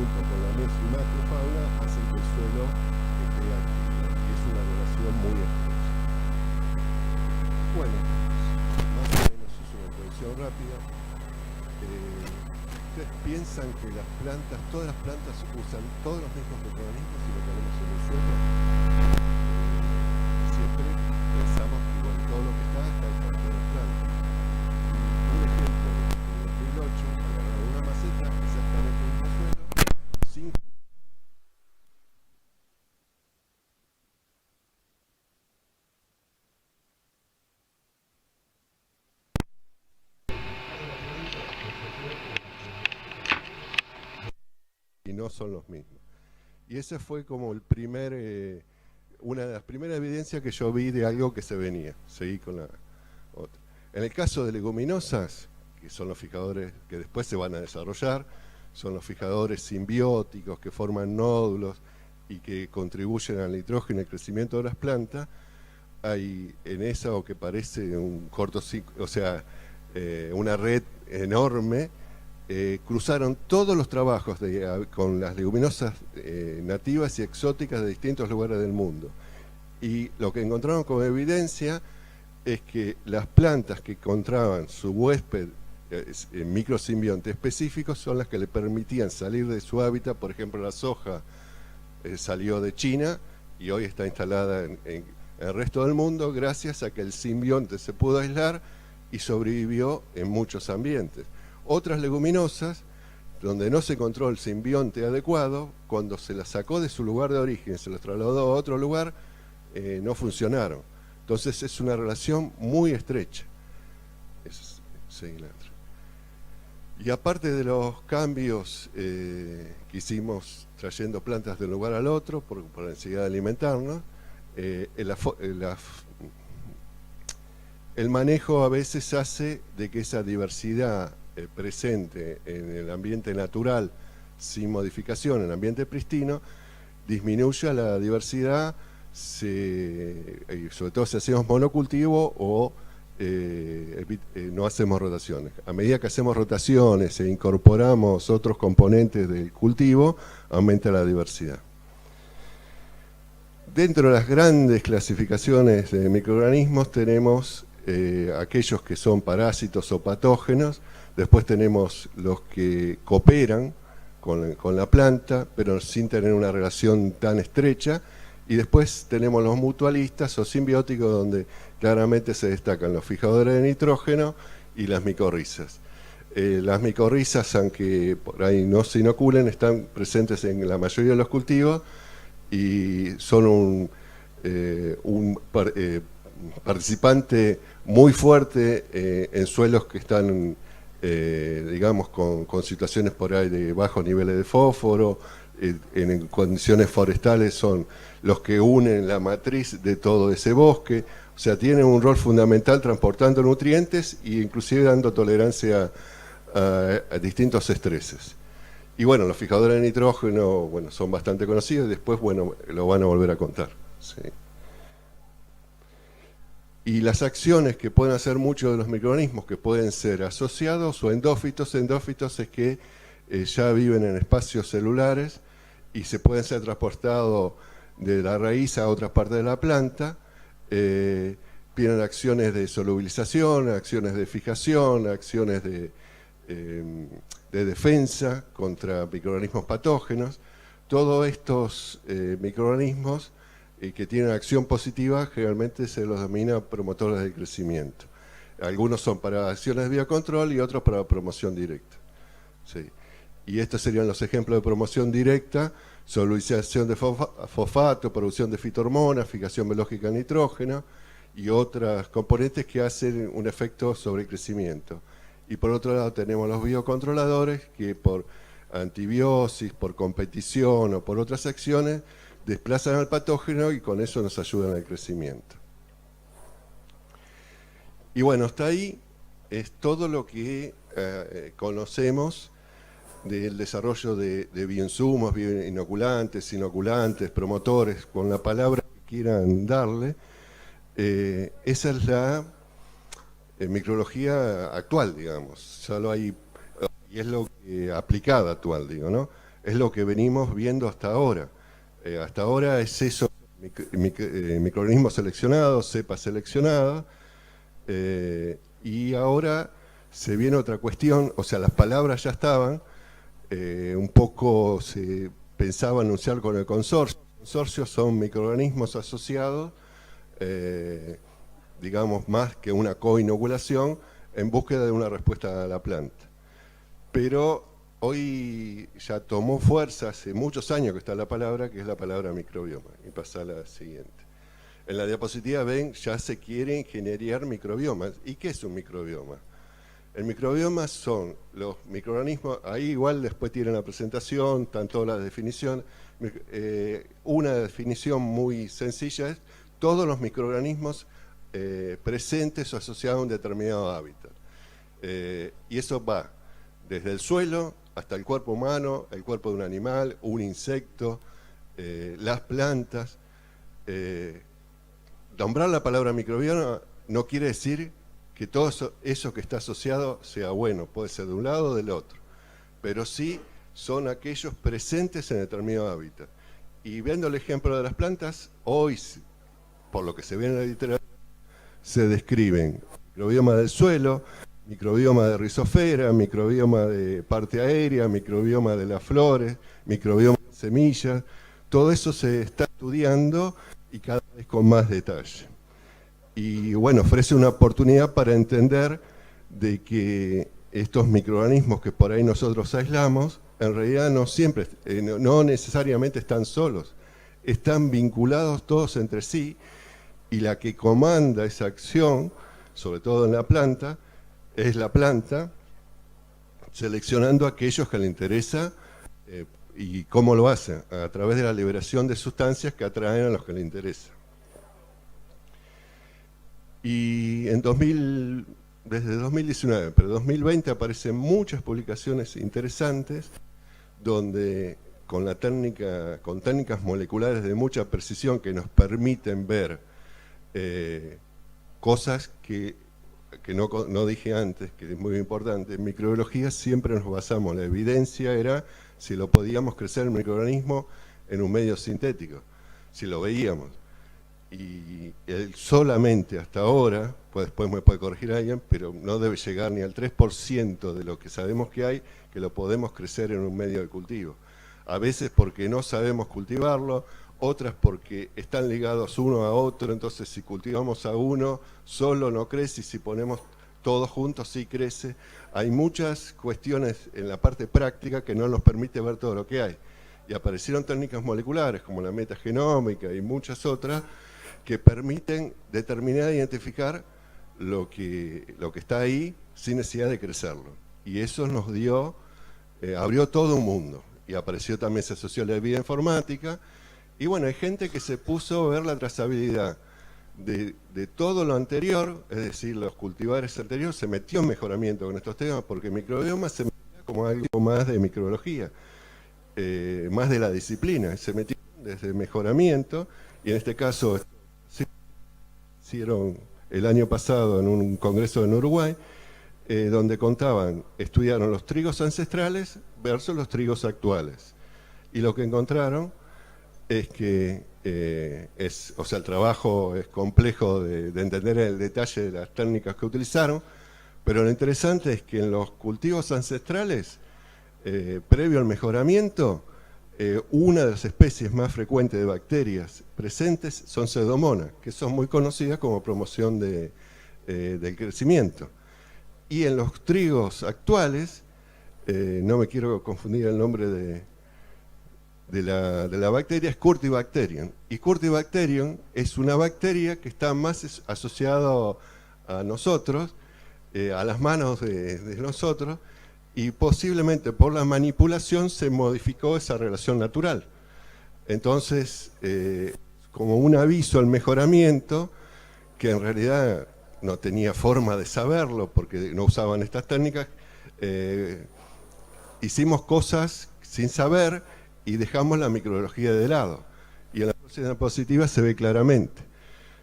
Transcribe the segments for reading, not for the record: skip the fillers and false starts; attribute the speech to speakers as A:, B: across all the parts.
A: junto con la macrofauna, hacen que el suelo esté activo, y es una relación muy estrecha. Bueno, más o menos es una introducción rápida. Ustedes piensan que las plantas, todas las plantas usan todos los mismos microorganismos y lo tenemos en el suelo. Siempre pensamos que todo lo que está en las plantas. Un ejemplo de 2008, agarraron una maceta exactamente en el suelo, sin y no son los mismos. Y ese fue como el primer, una de las primeras evidencias que yo vi de algo que se venía. Seguí con la otra. En el caso de leguminosas, que son los fijadores que después se van a desarrollar, son los fijadores simbióticos que forman nódulos y que contribuyen al nitrógeno y al crecimiento de las plantas. Hay en esa, o que parece un cortociclo, o sea, una red enorme. Cruzaron todos los trabajos con las leguminosas nativas y exóticas de distintos lugares del mundo. Y lo que encontraron como evidencia es que las plantas que encontraban su huésped microsimbionte específicos son las que le permitían salir de su hábitat. Por ejemplo, la soja salió de China y hoy está instalada en el resto del mundo gracias a que el simbionte se pudo aislar y sobrevivió en muchos ambientes. Otras leguminosas, donde no se encontró el simbionte adecuado, cuando se las sacó de su lugar de origen y se las trasladó a otro lugar, no funcionaron. Entonces es una relación muy estrecha. Y aparte de los cambios que hicimos trayendo plantas de un lugar al otro por la necesidad de alimentarnos, el manejo a veces hace de que esa diversidad presente en el ambiente natural sin modificación, en el ambiente pristino, disminuya la diversidad, sobre todo si hacemos monocultivo o no hacemos rotaciones. A medida que hacemos rotaciones e incorporamos otros componentes del cultivo, aumenta la diversidad. Dentro de las grandes clasificaciones de microorganismos tenemos aquellos que son parásitos o patógenos. Después tenemos los que cooperan con la planta, pero sin tener una relación tan estrecha. Y después tenemos los mutualistas o simbióticos, donde claramente se destacan los fijadores de nitrógeno y las micorrizas. Las micorrizas, aunque por ahí no se inoculen, están presentes en la mayoría de los cultivos y son un participante muy fuerte en suelos que están digamos con situaciones por ahí de bajos niveles de fósforo. En condiciones forestales son los que unen la matriz de todo ese bosque. O sea, tienen un rol fundamental transportando nutrientes e inclusive dando tolerancia a distintos estreses. Y bueno, los fijadores de nitrógeno, bueno, son bastante conocidos y después, bueno, lo van a volver a contar. ¿Sí? Y las acciones que pueden hacer muchos de los microorganismos, que pueden ser asociados o endófitos. Endófitos es que ya viven en espacios celulares y se pueden ser transportados de la raíz a otras partes de la planta. Tienen acciones de solubilización, acciones de fijación, acciones de defensa contra microorganismos patógenos. Todos estos microorganismos que tienen acción positiva generalmente se los denomina promotores del crecimiento. Algunos son para acciones de biocontrol y otros para promoción directa. Sí. Y estos serían los ejemplos de promoción directa: solubilización de fosfato, producción de fitohormonas, fijación biológica de nitrógeno y otras componentes que hacen un efecto sobre el crecimiento. Y por otro lado tenemos los biocontroladores, que por antibiosis, por competición o por otras acciones desplazan al patógeno y con eso nos ayudan al crecimiento. Y bueno, hasta ahí es todo lo que conocemos del desarrollo de bioinsumos, bioinoculantes, inoculantes, promotores, con la palabra que quieran darle. Esa es la microbiología actual, digamos. Solo hay, y es lo que aplicada actual, digo, ¿no? es lo que venimos viendo hasta ahora. Hasta ahora es eso, microorganismos seleccionados, cepas seleccionadas, y ahora se viene otra cuestión, o sea, las palabras ya estaban, un poco se pensaba anunciar con el consorcio. Los consorcios son microorganismos asociados, digamos, más que una coinoculación, en búsqueda de una respuesta a la planta. Pero hoy ya tomó fuerza, hace muchos años que está la palabra, que es la palabra microbioma. Y pasa a la siguiente. En la diapositiva ven, ya se quiere ingeniar microbiomas. ¿Y qué es un microbioma? El microbioma son los microorganismos, ahí igual después tienen la presentación, tanto la definición. Una definición muy sencilla es todos los microorganismos presentes o asociados a un determinado hábitat. Y eso va desde el suelo hasta el cuerpo humano, el cuerpo de un animal, un insecto, las plantas. Nombrar la palabra microbioma no quiere decir que todo eso que está asociado sea bueno, puede ser de un lado o del otro, pero sí son aquellos presentes en determinado hábitat. Y viendo el ejemplo de las plantas, hoy, por lo que se ve en la literatura, se describen microbioma del suelo, microbioma de rizosfera, microbioma de parte aérea, microbioma de las flores, microbioma de semillas. Todo eso se está estudiando y cada vez con más detalle. Y bueno, ofrece una oportunidad para entender de que estos microorganismos que por ahí nosotros aislamos, en realidad no siempre, no necesariamente están solos, están vinculados todos entre sí, y la que comanda esa acción, sobre todo en la planta, es la planta seleccionando a aquellos que le interesa. ¿Y cómo lo hace? A través de la liberación de sustancias que atraen a los que le interesa. Y en desde 2019, pero 2020 aparecen muchas publicaciones interesantes donde con técnicas moleculares de mucha precisión que nos permiten ver cosas que no dije antes, que es muy importante. En microbiología siempre nos basamos, la evidencia era si lo podíamos crecer el microorganismo en un medio sintético, si lo veíamos. Y él solamente hasta ahora, pues después me puede corregir alguien, pero no debe llegar ni al 3% de lo que sabemos que hay, que lo podemos crecer en un medio de cultivo. A veces porque no sabemos cultivarlo, otras porque están ligados uno a otro, entonces si cultivamos a uno, solo no crece, y si ponemos todos juntos sí crece. Hay muchas cuestiones en la parte práctica que no nos permite ver todo lo que hay. Y aparecieron técnicas moleculares como la metagenómica y muchas otras que permiten determinar e identificar lo que está ahí sin necesidad de crecerlo. Y eso nos dio, abrió todo un mundo. Y apareció también, se asoció a la bioinformática. Y bueno, hay gente que se puso a ver la trazabilidad de todo lo anterior, es decir, los cultivares anteriores, se metió en mejoramiento con estos temas, porque microbioma se metía como algo más de microbiología, más de la disciplina, se metió desde mejoramiento, y en este caso se hicieron el año pasado en un congreso en Uruguay, donde estudiaron los trigos ancestrales versus los trigos actuales. Y lo que encontraron es que o sea, el trabajo es complejo de entender el detalle de las técnicas que utilizaron, pero lo interesante es que en los cultivos ancestrales, previo al mejoramiento, una de las especies más frecuentes de bacterias presentes son Pseudomonas, que son muy conocidas como promoción del crecimiento. Y en los trigos actuales, no me quiero confundir el nombre de la bacteria, es Curtibacterium. Y Curtibacterium es una bacteria que está más asociada a nosotros, a las manos de nosotros, y posiblemente por la manipulación se modificó esa relación natural. Entonces, como un aviso al mejoramiento, que en realidad no tenía forma de saberlo porque no usaban estas técnicas, hicimos cosas sin saber y dejamos la microbiología de lado. Y en la diapositiva se ve claramente,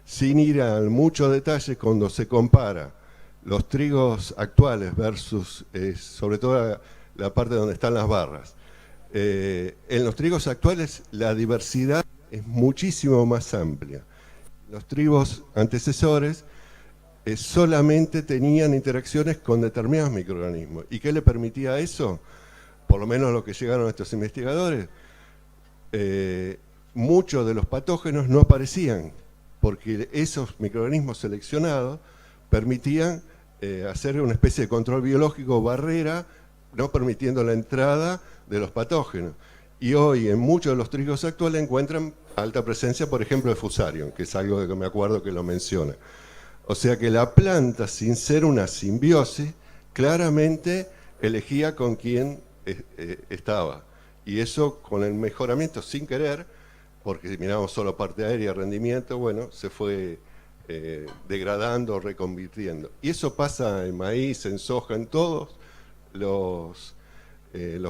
A: sin ir a mucho detalle, cuando se compara los trigos actuales versus, sobre todo la parte donde están las barras, En los trigos actuales la diversidad es muchísimo más amplia. Los trigos antecesores solamente tenían interacciones con determinados microorganismos. ¿Y qué le permitía eso? Por lo menos lo que llegaron estos investigadores, muchos de los patógenos no aparecían, porque esos microorganismos seleccionados permitían hacer una especie de control biológico barrera, no permitiendo la entrada de los patógenos. Y hoy en muchos de los trigos actuales encuentran alta presencia, por ejemplo, de Fusarium, que es algo de que me acuerdo que lo menciona. O sea que la planta, sin ser una simbiosis, claramente elegía con quién estaba. Y eso con el mejoramiento sin querer, porque si miramos solo parte aérea, rendimiento, bueno, se fue degradando, reconvirtiendo. Y eso pasa en maíz, en soja, en todos los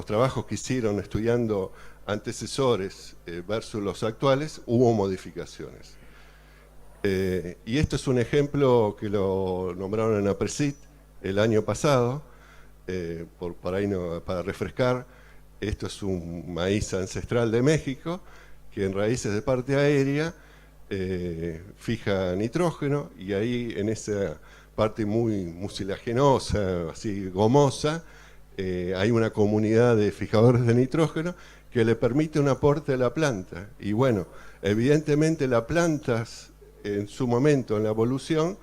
A: trabajos que hicieron estudiando antecesores versus los actuales, hubo modificaciones. Y esto es un ejemplo que lo nombraron en APRESID el año pasado, para refrescar. Esto es un maíz ancestral de México, que en raíces de parte aérea fija nitrógeno, y ahí en esa parte muy mucilagenosa, así gomosa, hay una comunidad de fijadores de nitrógeno que le permite un aporte a la planta. Y bueno, evidentemente las plantas en su momento en la evolución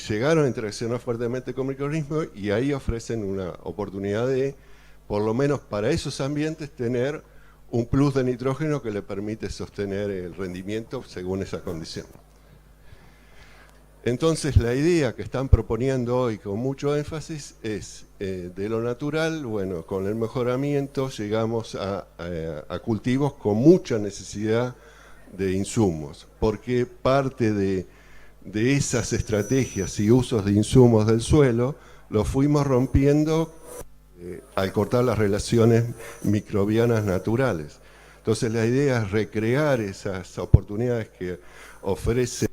A: llegaron a interaccionar fuertemente con microorganismos y ahí ofrecen una oportunidad de, por lo menos para esos ambientes, tener un plus de nitrógeno que le permite sostener el rendimiento según esa condición. Entonces la idea que están proponiendo hoy con mucho énfasis es, de lo natural, bueno, con el mejoramiento llegamos a cultivos con mucha necesidad de insumos, porque parte de esas estrategias y usos de insumos del suelo los fuimos rompiendo al cortar las relaciones microbianas naturales. Entonces la idea es recrear esas oportunidades que ofrece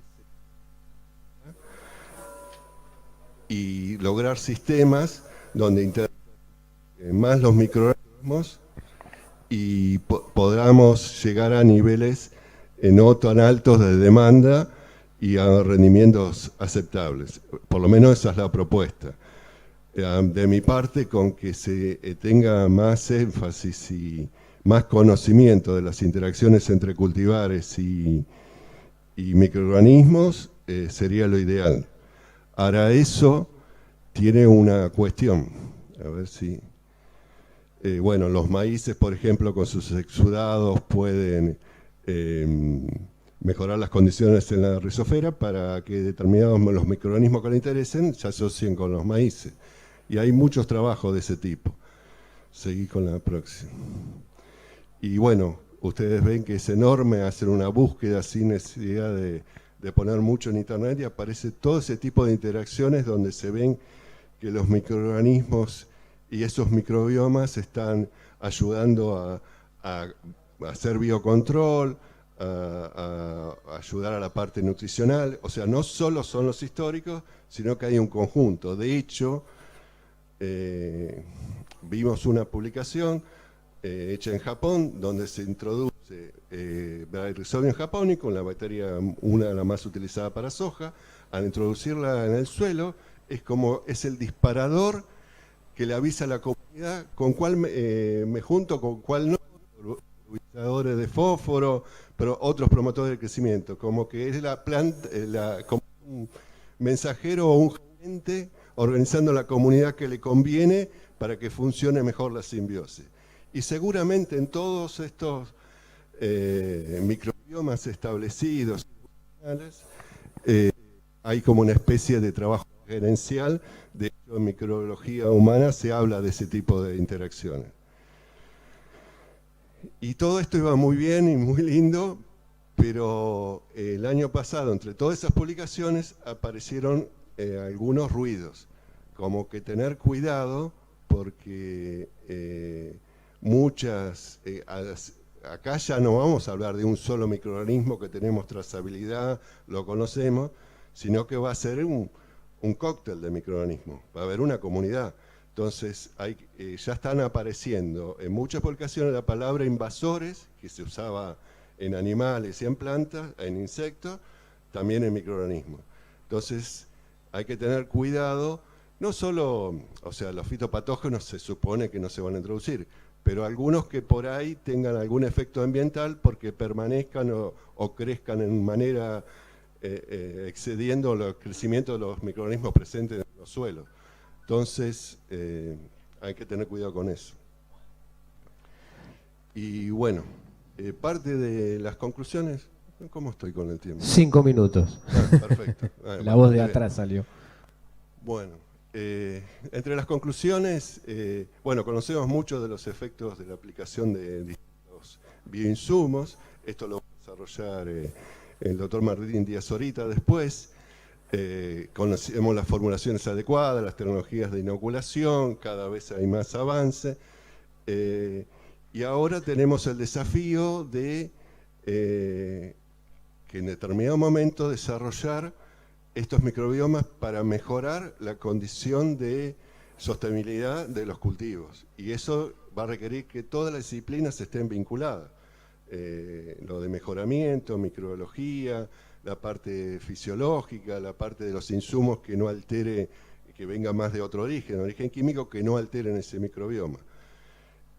A: y lograr sistemas donde interactúen más los microorganismos y podamos llegar a niveles no tan altos de demanda y a rendimientos aceptables. Por lo menos esa es la propuesta. De mi parte, con que se tenga más énfasis y más conocimiento de las interacciones entre cultivares y microorganismos, sería lo ideal. Ahora, eso tiene una cuestión. A ver si... bueno, los maíces, por ejemplo, con sus exudados pueden mejorar las condiciones en la rizosfera para que determinados los microorganismos que le interesen se asocien con los maíces. Y hay muchos trabajos de ese tipo. Seguí con la próxima. Y bueno, ustedes ven que es enorme hacer una búsqueda sin necesidad de poner mucho en internet y aparece todo ese tipo de interacciones donde se ven que los microorganismos y esos microbiomas están ayudando a hacer biocontrol, a ayudar a la parte nutricional. O sea, no solo son los históricos, sino que hay un conjunto. De hecho, vimos una publicación hecha en Japón donde se introduce Rhizobium japonicum, la bacteria, una de las más utilizadas para soja. Al introducirla en el suelo, es el disparador que le avisa a la comunidad con cuál me junto, con cuál no, utilizadores de fósforo, pero otros promotores de crecimiento, como que es la planta, como un mensajero o un gerente organizando la comunidad que le conviene para que funcione mejor la simbiosis. Y seguramente en todos estos microbiomas establecidos, hay como una especie de trabajo gerencial. De hecho, en microbiología humana se habla de ese tipo de interacciones. Y todo esto iba muy bien y muy lindo, pero el año pasado, entre todas esas publicaciones, aparecieron algunos ruidos, como que tener cuidado porque acá ya no vamos a hablar de un solo microorganismo que tenemos trazabilidad, lo conocemos, sino que va a ser un cóctel de microorganismos, va a haber una comunidad. Entonces, ya están apareciendo en muchas publicaciones la palabra invasores, que se usaba en animales y en plantas, en insectos, también en microorganismos. Entonces, hay que tener cuidado, no solo, o sea, los fitopatógenos se supone que no se van a introducir, pero algunos que por ahí tengan algún efecto ambiental porque permanezcan o crezcan en manera excediendo el crecimiento de los microorganismos presentes en los suelos. Entonces, hay que tener cuidado con eso. Y bueno, parte de las conclusiones, ¿cómo estoy con el tiempo?
B: 5 minutos.
A: Perfecto.
B: La voz de atrás salió.
A: Bueno, entre las conclusiones, bueno, conocemos mucho de los efectos de la aplicación de distintos bioinsumos. Esto lo va a desarrollar el doctor Martín Díaz Orita después. Conocemos las formulaciones adecuadas, las tecnologías de inoculación, cada vez hay más avance. Y ahora tenemos el desafío de que en determinado momento desarrollar estos microbiomas para mejorar la condición de sostenibilidad de los cultivos. Y eso va a requerir que todas las disciplinas estén vinculadas. Lo de mejoramiento, microbiología, la parte fisiológica, la parte de los insumos que no altere, que venga más de otro origen químico que no alteren ese microbioma.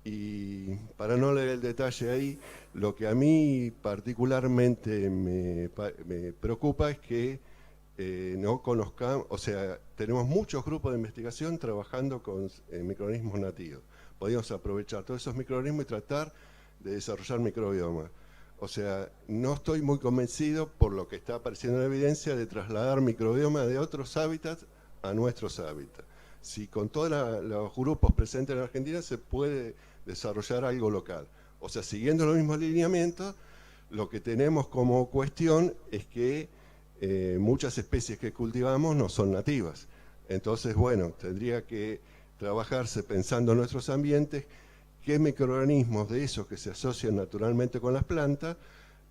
A: Y para no leer el detalle ahí, lo que a mí particularmente me preocupa es que no conozcamos, o sea, tenemos muchos grupos de investigación trabajando con microorganismos nativos. Podríamos aprovechar todos esos microorganismos y tratar de desarrollar microbiomas. O sea, no estoy muy convencido, por lo que está apareciendo en la evidencia, de trasladar microbiomas de otros hábitats a nuestros hábitats. Si con todos los grupos presentes en Argentina se puede desarrollar algo local. O sea, siguiendo los mismos lineamientos, lo que tenemos como cuestión es que muchas especies que cultivamos no son nativas. Entonces, bueno, tendría que trabajarse pensando en nuestros ambientes, qué microorganismos de esos que se asocian naturalmente con las plantas,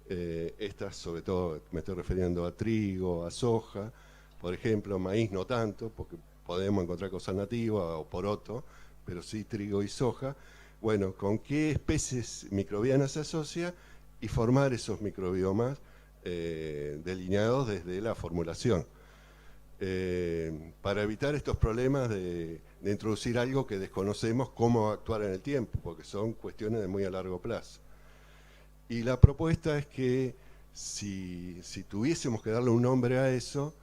A: estas sobre todo me estoy refiriendo a trigo, a soja, por ejemplo, maíz no tanto, porque podemos encontrar cosas nativas o poroto, pero sí trigo y soja. Bueno, con qué especies microbianas se asocia y formar esos microbiomas delineados desde la formulación. Para evitar estos problemas de introducir algo que desconocemos cómo actuar en el tiempo, porque son cuestiones de muy a largo plazo. Y la propuesta es que si tuviésemos que darle un nombre a eso,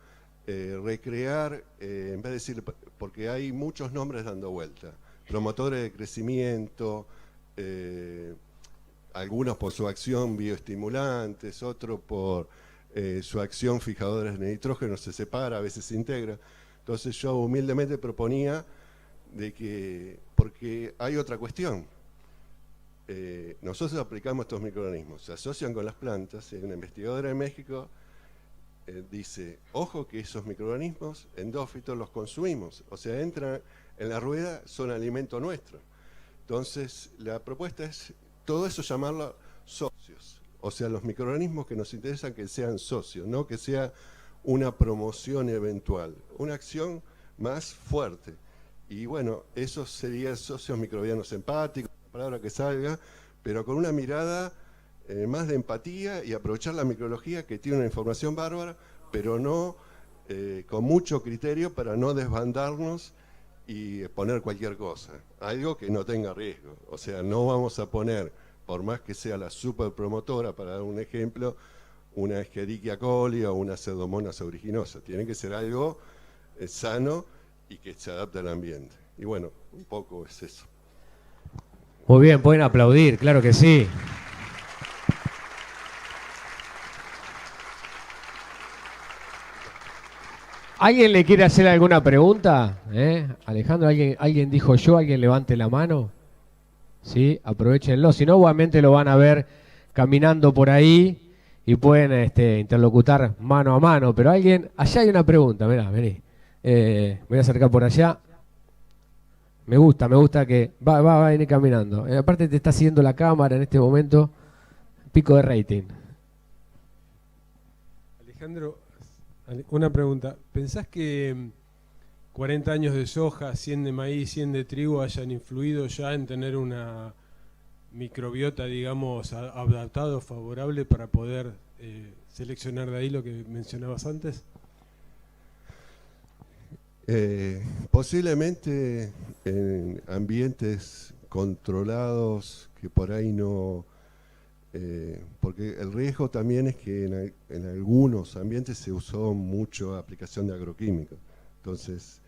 A: recrear, en vez de decir, porque hay muchos nombres dando vuelta, promotores de crecimiento, algunos por su acción bioestimulantes, otros por su acción fijadores de nitrógeno, se separa, a veces se integra. Entonces yo humildemente proponía de que, porque hay otra cuestión, nosotros aplicamos estos microorganismos, se asocian con las plantas, y una investigadora de México dice, ojo que esos microorganismos endófitos los consumimos, o sea, entran en la rueda, son alimento nuestro. Entonces la propuesta es todo eso llamarlo socios, o sea, los microorganismos que nos interesan que sean socios, no que sea una promoción eventual, una acción más fuerte. Y bueno, esos serían socios microbianos empáticos, la palabra que salga, pero con una mirada más de empatía y aprovechar la microbiología que tiene una información bárbara, pero no con mucho criterio para no desbandarnos y poner cualquier cosa, algo que no tenga riesgo. O sea, no vamos a poner, por más que sea la superpromotora, para dar un ejemplo, una Escherichia coli o una Pseudomonas aeruginosa. Tiene que ser algo sano y que se adapte al ambiente. Y bueno, un poco es eso.
B: Muy bien, pueden aplaudir, claro que sí. ¿Alguien le quiere hacer alguna pregunta? Alejandro, ¿alguien dijo yo? ¿Alguien levante la mano? Sí, aprovechenlo. Si no, igualmente lo van a ver caminando por ahí y pueden interlocutar mano a mano. Pero allá hay una pregunta, mirá, vení. Me voy a acercar por allá. Me gusta que va a venir caminando. Aparte te está siguiendo la cámara en este momento. Pico de rating.
C: Alejandro, una pregunta. ¿Pensás que 40 años de soja, 100 de maíz, 100 de trigo hayan influido ya en tener una microbiota, digamos, adaptado, favorable para poder seleccionar de ahí lo que mencionabas antes?
A: Posiblemente en ambientes controlados que por ahí no... porque el riesgo también es que en algunos ambientes se usó mucho aplicación de agroquímicos. Entonces,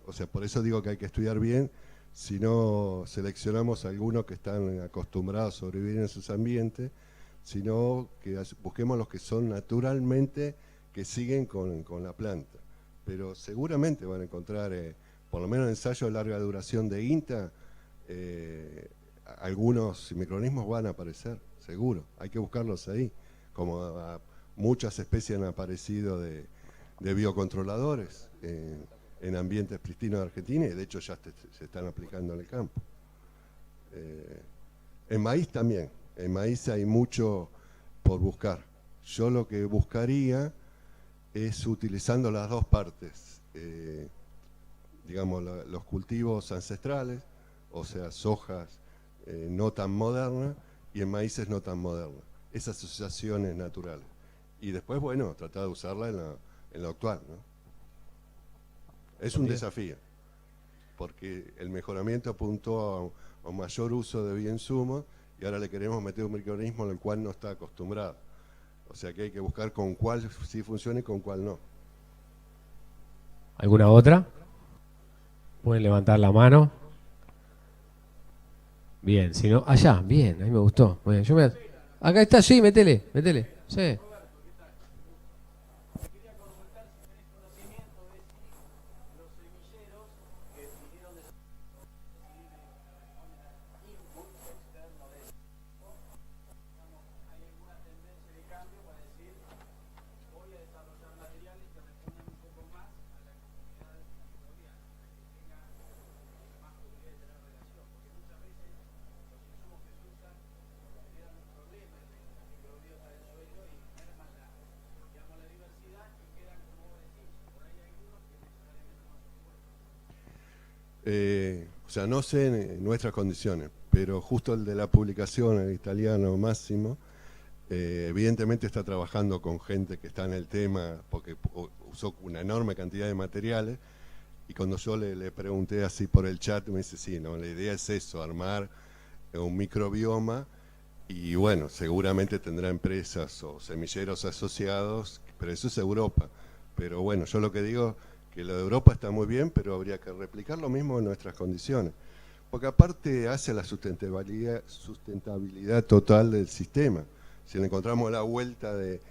A: o sea, por eso digo que hay que estudiar bien. Si no seleccionamos algunos que están acostumbrados a sobrevivir en esos ambientes, sino que busquemos los que son naturalmente, que siguen con la planta. Pero seguramente van a encontrar, por lo menos en ensayos de larga duración de INTA, algunos microorganismos van a aparecer, seguro. Hay que buscarlos ahí, como muchas especies han aparecido de biocontroladores en ambientes pristinos de Argentina, y de hecho ya se están aplicando en el campo. En maíz también, en maíz hay mucho por buscar. Yo lo que buscaría es utilizando las dos partes, digamos, los cultivos ancestrales, o sea, sojas no tan modernas, y en maíces no tan modernas, esas asociaciones naturales. Y después, bueno, tratar de usarla en lo actual, ¿no? Es un desafío, porque el mejoramiento apuntó a un mayor uso de bioinsumos y ahora le queremos meter un microorganismo al cual no está acostumbrado. O sea que hay que buscar con cuál sí funciona y con cuál no.
B: ¿Alguna otra? Pueden levantar la mano. Bien, si no, allá, bien, a mí me gustó. Bien, acá está, sí, métele, sí.
A: O sea, no sé en nuestras condiciones, pero justo el de la publicación, el italiano Máximo, evidentemente está trabajando con gente que está en el tema, porque usó una enorme cantidad de materiales, y cuando yo le pregunté así por el chat, me dice, sí, no, la idea es eso, armar un microbioma, y bueno, seguramente tendrá empresas o semilleros asociados, pero eso es Europa. Pero bueno, yo lo que digo, que lo de Europa está muy bien, pero habría que replicar lo mismo en nuestras condiciones. Porque aparte hace la sustentabilidad total del sistema. Si le encontramos la vuelta de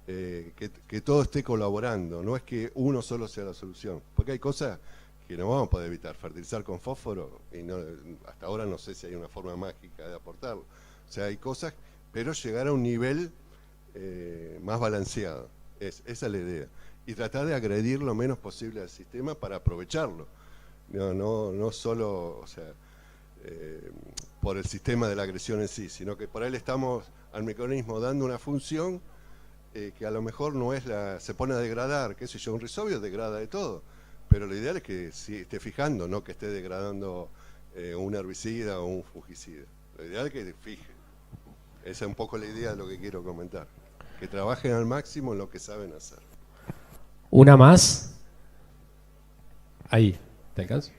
A: que todo esté colaborando, no es que uno solo sea la solución. Porque hay cosas que no vamos a poder evitar. Fertilizar con fósforo, y no, hasta ahora no sé si hay una forma mágica de aportarlo. O sea, hay cosas, pero llegar a un nivel más balanceado. Esa es la idea. Y tratar de agredir lo menos posible al sistema para aprovecharlo. No solo, o sea, por el sistema de la agresión en sí, sino que por ahí le estamos al microorganismo dando una función que a lo mejor no es se pone a degradar, qué sé yo, un rizobio degrada de todo. Pero lo ideal es que si esté fijando, no que esté degradando un herbicida o un fungicida. Lo ideal es que fije. Esa es un poco la idea de lo que quiero comentar. Que trabajen al máximo en lo que saben hacer.
B: ¿Una más? Ahí, ¿te alcanzo?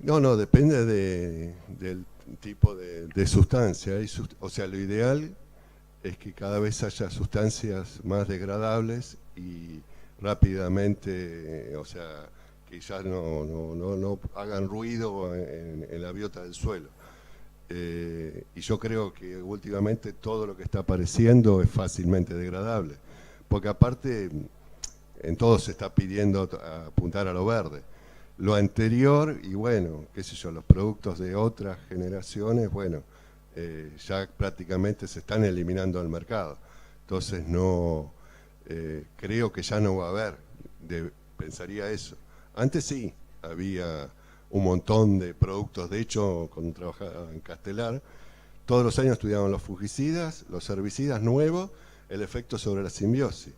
A: No, depende del tipo de sustancia. O sea, lo ideal es que cada vez haya sustancias más degradables y rápidamente, o sea, que ya no hagan ruido en la biota del suelo. Y yo creo que últimamente todo lo que está apareciendo es fácilmente degradable, porque aparte en todo se está pidiendo apuntar a lo verde. Lo anterior, y bueno, qué sé yo, los productos de otras generaciones, bueno, ya prácticamente se están eliminando del mercado. Entonces no creo que ya no va a haber, pensaría eso. Antes sí, había un montón de productos, de hecho, cuando trabajaba en Castelar, todos los años estudiaban los fungicidas, los herbicidas nuevos, el efecto sobre la simbiosis.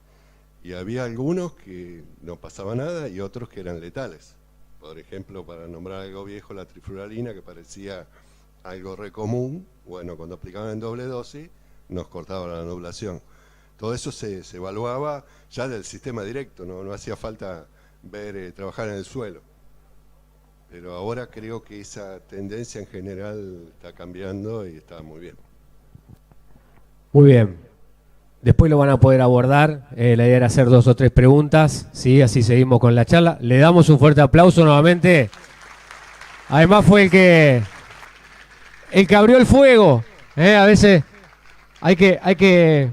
A: Y había algunos que no pasaba nada y otros que eran letales. Por ejemplo, para nombrar algo viejo, la trifluralina, que parecía algo re común, bueno, cuando aplicaban en doble dosis, nos cortaba la nublación. Todo eso se evaluaba ya del sistema directo, no hacía falta ver, trabajar en el suelo. Pero ahora creo que esa tendencia en general está cambiando y está muy bien.
B: Muy bien. Después lo van a poder abordar. La idea era hacer 2 o 3 preguntas, ¿sí? Así seguimos con la charla. Le damos un fuerte aplauso nuevamente. Además fue el que abrió el fuego. A veces hay que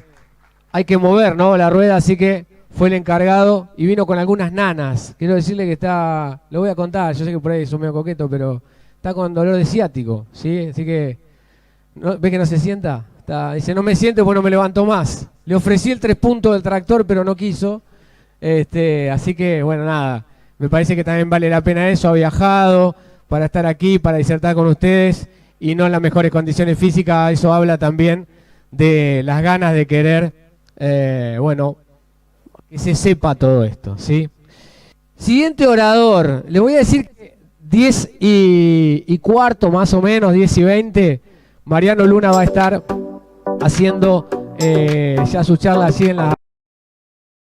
B: mover, ¿no?, la rueda, así que fue el encargado y vino con algunas nanas. Quiero decirle que está, lo voy a contar, yo sé que por ahí son medio coqueto, pero está con dolor de ciático, ¿sí? Así que, ¿ve que no se sienta? Dice, no me siento, pues no me levanto más. Le ofrecí el 3 puntos del tractor, pero no quiso. Así que, bueno, nada, me parece que también vale la pena eso. Ha viajado para estar aquí, para disertar con ustedes y no en las mejores condiciones físicas. Eso habla también de las ganas de querer, bueno, que se sepa todo esto, ¿sí? Siguiente orador, le voy a decir que 10:15 más o menos, 10:20, Mariano Luna va a estar haciendo ya su charla así en la